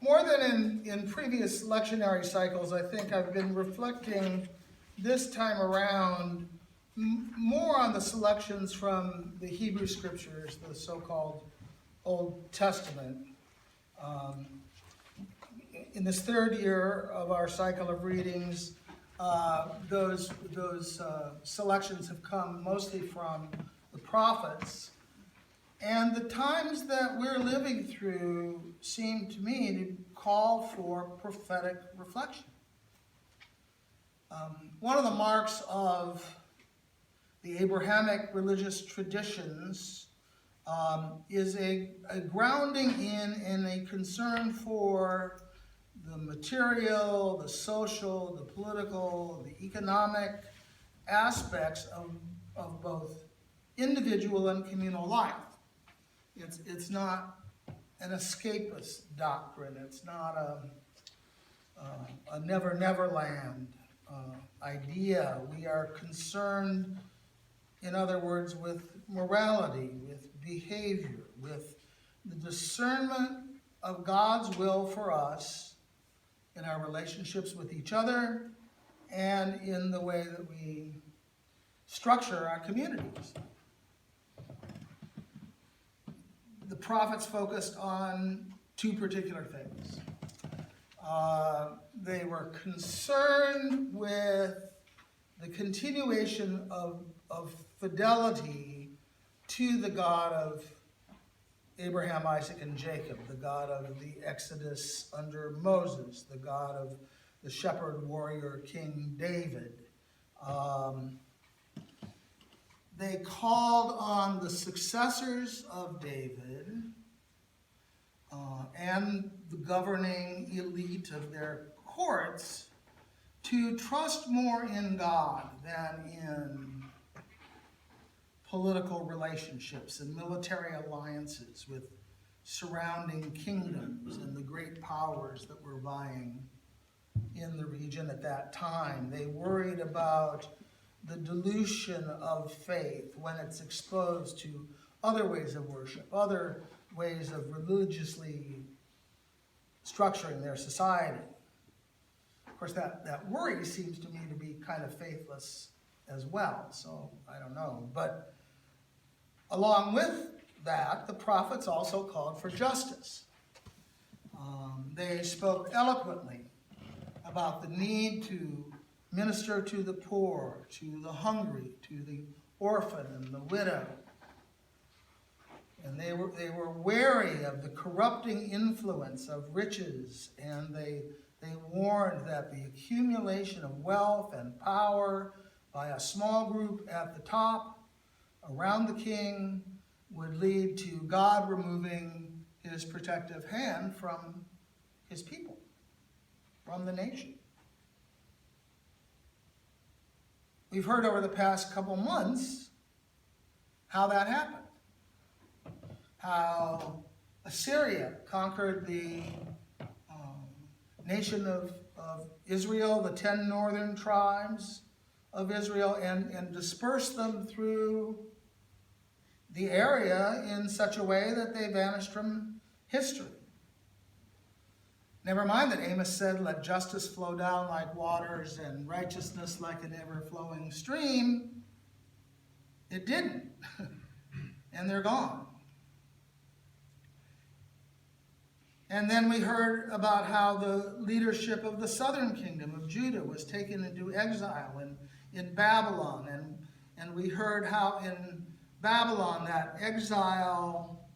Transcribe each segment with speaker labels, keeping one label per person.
Speaker 1: More than in previous lectionary cycles, I think I've been reflecting this time around more on the selections from the Hebrew Scriptures, the so-called Old Testament. Um, in this third year of our cycle of readings, those selections have come mostly from the prophets. And the times that we're living through seem to me to call for prophetic reflection. One of the marks of the Abrahamic religious traditions is a grounding in a concern for the material, the social, the political, the economic aspects of both individual and communal life. It's not an escapist doctrine. It's not a never land idea. We are concerned, in other words, with morality, with behavior, with the discernment of God's will for us in our relationships with each other and in the way that we structure our communities. The prophets focused on two particular things. They were concerned with the continuation of fidelity to the God of Abraham, Isaac, and Jacob, the God of the Exodus under Moses, the God of the shepherd warrior King David. They called on the successors of David and the governing elite of their courts to trust more in God than in political relationships and military alliances with surrounding kingdoms and the great powers that were vying in the region at that time. They worried about the dilution of faith when it's exposed to other ways of worship, other ways of religiously structuring their society. Of course, that worry seems to me to be kind of faithless as well, so I don't know. But along with that, the prophets also called for justice. They spoke eloquently about the need to minister to the poor, to the hungry, to the orphan and the widow. And they were wary of the corrupting influence of riches, and they warned that the accumulation of wealth and power by a small group at the top around the king would lead to God removing his protective hand from his people, from the nation. We've heard over the past couple months how that happened. How Assyria conquered the nation of Israel, the 10 northern tribes of Israel, and dispersed them through the area in such a way that they vanished from history. Never mind that Amos said, "Let justice flow down like waters and righteousness like an ever-flowing stream." It didn't. And they're gone. And then we heard about how the leadership of the southern kingdom of Judah was taken into exile in Babylon. And we heard how in Babylon that exile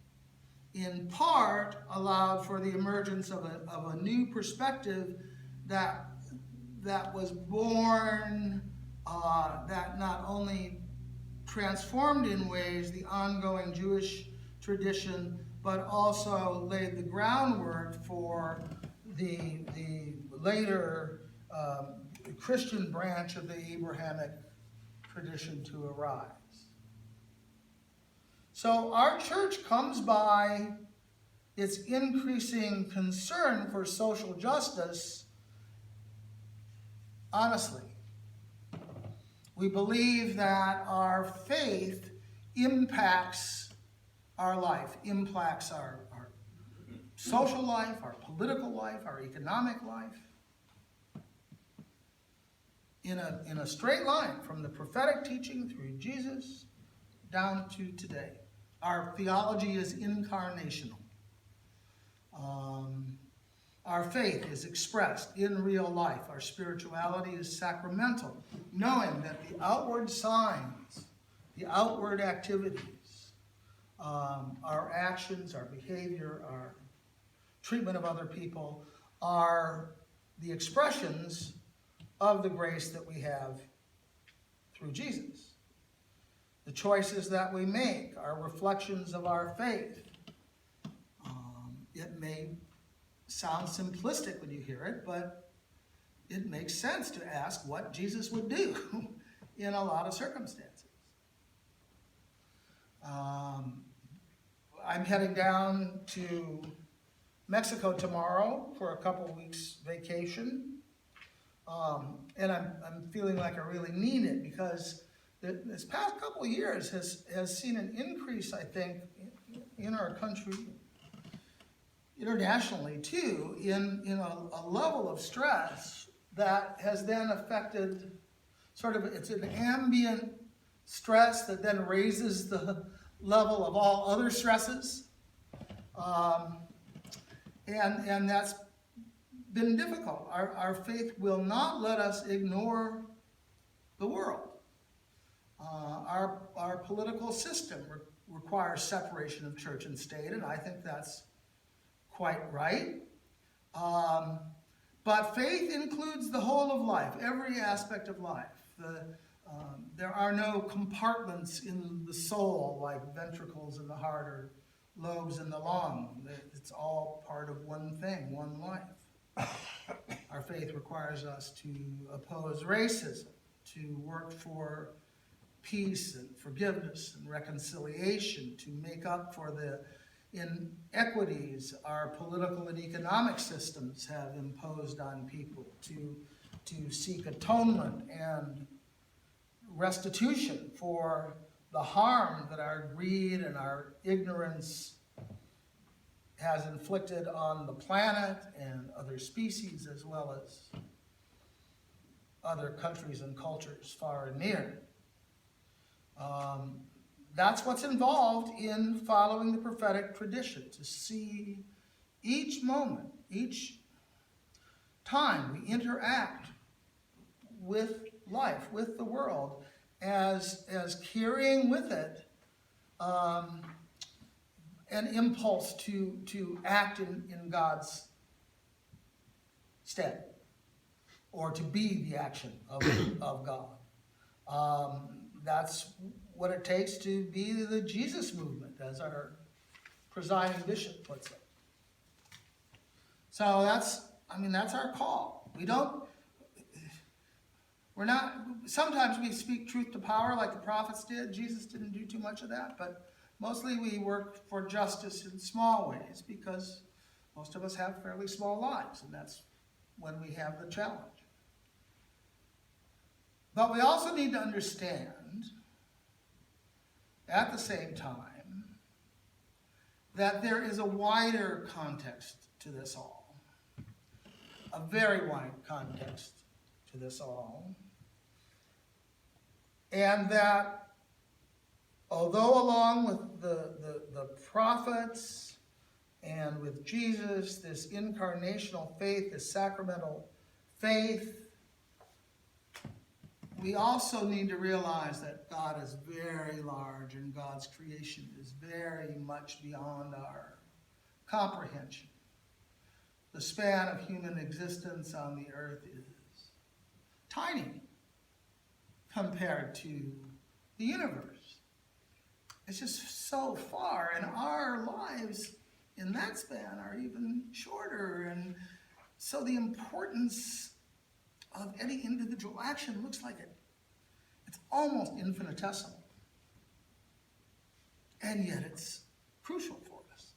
Speaker 1: in part allowed for the emergence of a new perspective that was born, that not only transformed in ways the ongoing Jewish tradition, but also laid the groundwork for the later Christian branch of the Abrahamic tradition to arise. So our church comes by its increasing concern for social justice honestly. We believe that our faith impacts our life, impacts our social life, our political life, our economic life, in a straight line from the prophetic teaching through Jesus down to today. Our theology is incarnational. Our faith is expressed in real life. Our spirituality is sacramental, knowing that the outward signs, the outward activities, our actions, our behavior, our treatment of other people are the expressions of the grace that we have through Jesus. The choices that we make are reflections of our faith. It may sound simplistic when you hear it, but it makes sense to ask what Jesus would do in a lot of circumstances. I'm heading down to Mexico tomorrow for a couple of weeks vacation. And I'm feeling like I really need it because this past couple of years has seen an increase, I think, in our country, internationally too, in a level of stress that has then affected it's an ambient stress that then raises the level of all other stresses. And that's been difficult. Our faith will not let us ignore the world. Our political system requires separation of church and state, and I think that's quite right. But faith includes the whole of life, every aspect of life. There are no compartments in the soul like ventricles in the heart or lobes in the lung. It's all part of one thing, one life. Our faith requires us to oppose racism, to work for peace and forgiveness and reconciliation, to make up for the inequities our political and economic systems have imposed on people, to seek atonement and restitution for the harm that our greed and our ignorance has inflicted on the planet and other species, as well as other countries and cultures far and near. That's what's involved in following the prophetic tradition, to see each moment, each time we interact with life, with the world, as carrying with it an impulse to act in God's stead, or to be the action of God. That's what it takes to be the Jesus movement, as our presiding bishop puts it. So that's our call. Sometimes we speak truth to power like the prophets did. Jesus didn't do too much of that, but mostly we work for justice in small ways because most of us have fairly small lives, and that's when we have the challenge. But we also need to understand at the same time that there is a wider context to this all, a very wide context to this all, and that although along with the prophets and with Jesus, this incarnational faith, this sacramental faith, we also need to realize that God is very large and God's creation is very much beyond our comprehension. The span of human existence on the earth is tiny compared to the universe. It's just so far, and our lives in that span are even shorter. And so the importance of any individual action looks like it's almost infinitesimal. And yet it's crucial for us.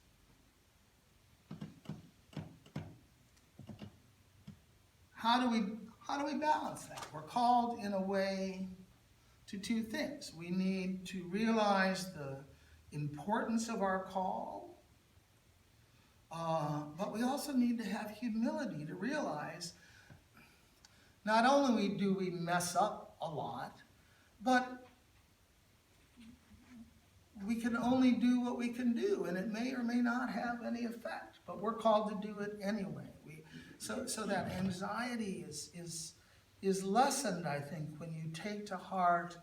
Speaker 1: How do we balance that? We're called in a way to two things. We need to realize the importance of our call, But we also need to have humility to realize not only do we mess up a lot, but we can only do what we can do, and it may or may not have any effect, but we're called to do it anyway. So that anxiety is lessened, I think, when you take to heart,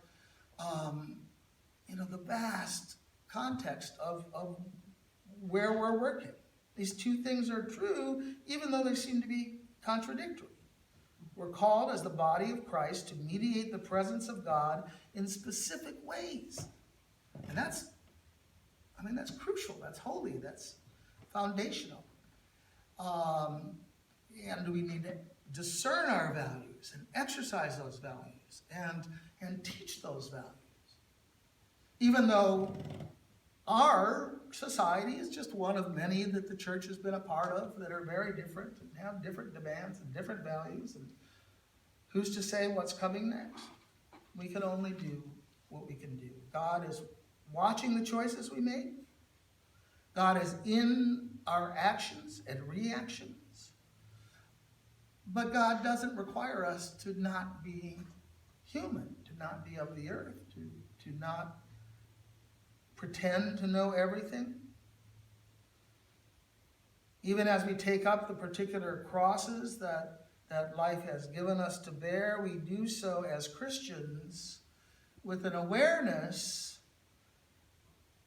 Speaker 1: the vast context of where we're working. These two things are true, even though they seem to be contradictory. We're called as the body of Christ to mediate the presence of God in specific ways. And that's crucial, that's holy, that's foundational. And we need to discern our values and exercise those values and teach those values. Even though our society is just one of many that the church has been a part of that are very different and have different demands and different values. And who's to say what's coming next? We can only do what we can do. God is watching the choices we make. God is in our actions and reactions. But God doesn't require us to not be human, to not be of the earth, to not pretend to know everything. Even as we take up the particular crosses that life has given us to bear, we do so as Christians with an awareness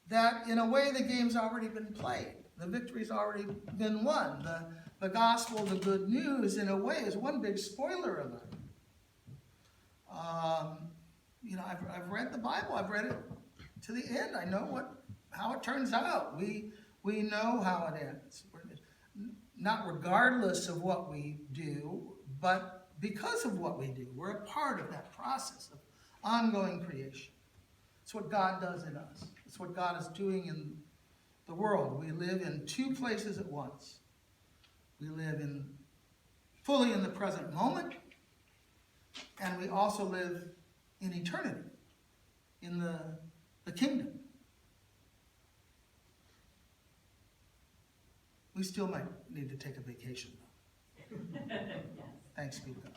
Speaker 1: that in a way the game's already been played. The victory's already been won. The gospel, the good news, in a way, is one big spoiler alert. I've read the Bible. I've read it to the end. I know how it turns out. We know how it ends. Not regardless of what we do, but because of what we do. We're a part of that process of ongoing creation. It's what God does in us. It's what God is doing in the world. We live in two places at once. We live fully in the present moment, and we also live in eternity, in the kingdom. We still might need to take a vacation, though.
Speaker 2: Yes.
Speaker 1: Thanks be to God.